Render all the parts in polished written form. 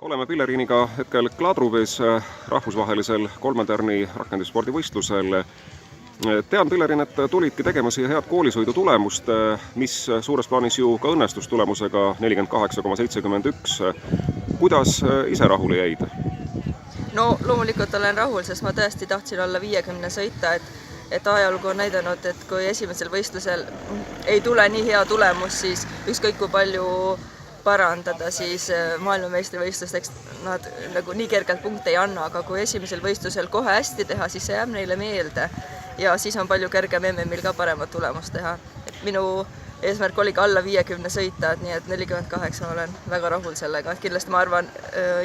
Oleme Pilleriiniga hetkel Kladruvis rahvusvahelisel kolmetärni rakenduspordivõistlusel. Tean, Pillerin, et tulidki tegema siia head koolisõidu tulemust, mis suures plaanis ju ka õnnestus tulemusega 48,71. Kuidas ise rahule jäid? No loomulikult olen rahul, sest ma tõesti tahtsin olla 50 sõita, et ajalugu on näidanud, et kui esimesel võistlusel ei tule nii hea tulemus, siis ükskõik kui palju parandada, siis maailmameistrivõistlusteks nad nagu nii kergelt punkte ei anna, aga kui esimesel võistlusel kohe hästi teha, siis see jääb neile meelde ja siis on palju kergem MM-il ka paremat tulemust teha. Et minu eesmärk oli ka alla 50 sõita, nii et 48 olen väga rahul sellega. Kindlasti ma arvan,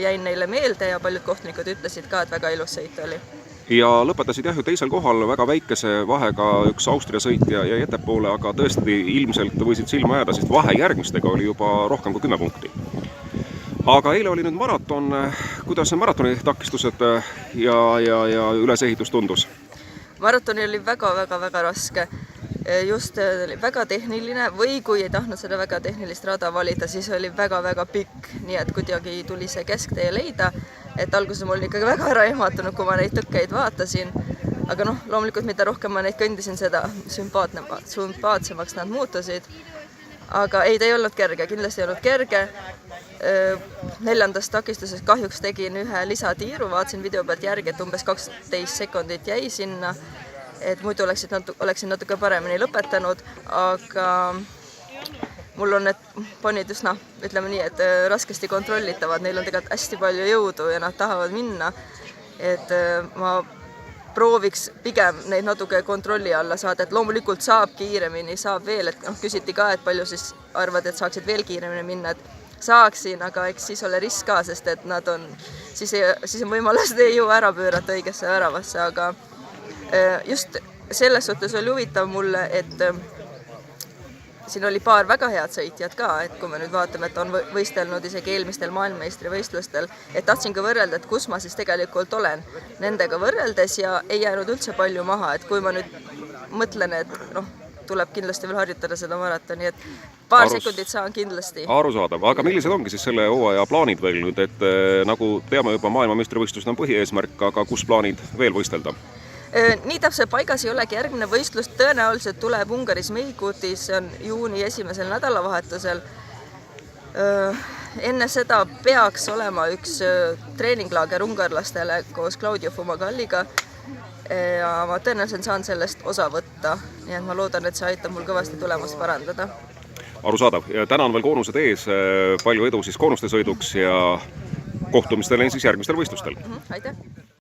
jäin neile meelde ja paljud kohtunikud ütlesid ka, et väga ilus sõit oli. Ja lõpetasid ju teisel kohal väga väikese vahega üks Austria sõitja ja ettepoole, aga tõesti ilmselt võisid silma jääda, sest vahe järgmistega oli juba rohkem kui 10 punkti. Aga eile oli nüüd maraton. Kuidas need maratoni takistused ja ülesehitus tundus? Maratoni oli väga raske. Just väga tehniline või kui ei tahtnud seda väga tehnilist rada valida, siis oli väga pikk, nii et kuidagi tuli see kesktee leida. Et alguses mul ikkagi väga ära ehmatunud, kui ma neid tõkkeid vaatasin. Aga loomulikult mida rohkem ma neid kõndisin, seda sümpaatsemaks nad muutusid. Aga ei, ta ei olnud kerge, kindlasti ei olnud kerge. Neljandast takistuses kahjuks tegin ühe lisatiiru, vaatasin video pealt järgi, et umbes 12 sekundit jäi sinna. Et muidu oleksin natuke paremini lõpetanud, aga mul on need ponid üsna, ütleme nii, et raskesti kontrollitavad, neil on tegelikult hästi palju jõudu ja nad tahavad minna. Et ma prooviks pigem neid natuke kontrolli alla saada, et loomulikult saab kiiremini, saab veel, et küsiti ka, et palju siis arvad, et saaksid veel kiiremini minna, et saaksin, aga eks siis ole risk ka, sest et nad on, siis on võimalus ei jõua ära pöörata õigesse väravasse, aga just selles suhtes oli huvitav mulle, et siin oli paar väga head sõitjad ka, et kui me nüüd vaatame, et on võistelnud isegi eelmistel maailmameistrivõistlustel, et tahtsin ka võrrelda, et kus ma siis tegelikult olen nendega võrreldes ja ei jäänud üldse palju maha, et kui ma nüüd mõtlen, et tuleb kindlasti veel harjutada seda maratoni, et paar sekundit saan kindlasti. Arusaadav, aga millised ongi siis selle hooaja plaanid veel nüüd, et nagu teame juba maailmameistrivõistlust on põhieesmärk, aga kus plaanid veel võistelda? Nii täpselt paigas ei olegi, järgmine võistlus tõenäoliselt tuleb Ungaris Meigutis, see on juuni esimesel nädalavahetusel. Enne seda peaks olema üks treeninglaager ungarlastele koos Claudio Fumagalliga ja ma tõenäoliselt saan sellest osa võtta, nii et ma loodan, et see aitab mul kõvasti tulemust parandada. Arusaadav, ja täna on veel koonused ees, palju edu siis koonuste sõiduks ja kohtumistele siis järgmistel võistlustel. Aitäh!